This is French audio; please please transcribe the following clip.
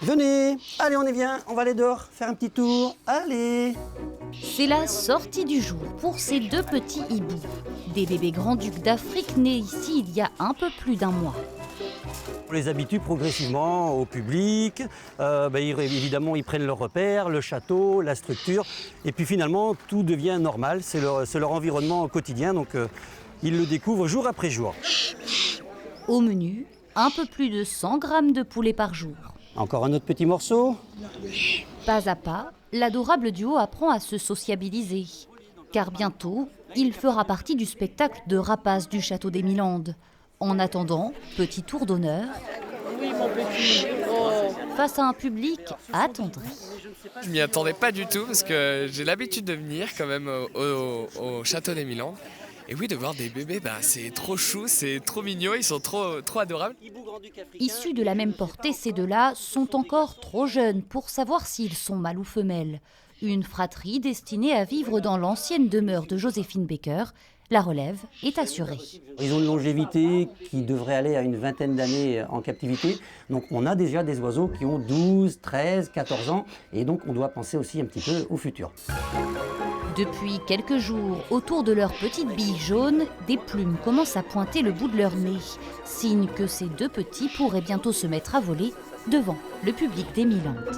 Venez, allez on y vient, on va aller dehors, faire un petit tour, allez. C'est la sortie du jour pour ces deux petits hiboux. Des bébés grands-ducs d'Afrique nés ici il y a un peu plus d'un mois. On les habitue progressivement au public, évidemment ils prennent leurs repères, le château, la structure, et puis finalement tout devient normal, c'est leur environnement au quotidien, donc ils le découvrent jour après jour. Au menu, un peu plus de 100 grammes de poulet par jour. Encore un autre petit morceau. Pas à pas, l'adorable duo apprend à se sociabiliser. Car bientôt, il fera partie du spectacle de rapaces du château des Milandes. En attendant, petit tour d'honneur face à un public attendri. Je m'y attendais pas du tout parce que j'ai l'habitude de venir quand même au château des Milandes. Et oui, de voir des bébés, c'est trop chou, c'est trop mignon, ils sont trop adorables. Issus de la même portée, ces deux-là sont encore trop jeunes pour savoir s'ils sont mâles ou femelles. Une fratrie destinée à vivre dans l'ancienne demeure de Joséphine Baker. La relève est assurée. Ils ont une longévité qui devrait aller à une vingtaine d'années en captivité. Donc on a déjà des oiseaux qui ont 12, 13, 14 ans. Et donc on doit penser aussi un petit peu au futur. Depuis quelques jours, autour de leurs petites billes jaunes, des plumes commencent à pointer le bout de leur nez. Signe que ces deux petits pourraient bientôt se mettre à voler devant le public des Milandes.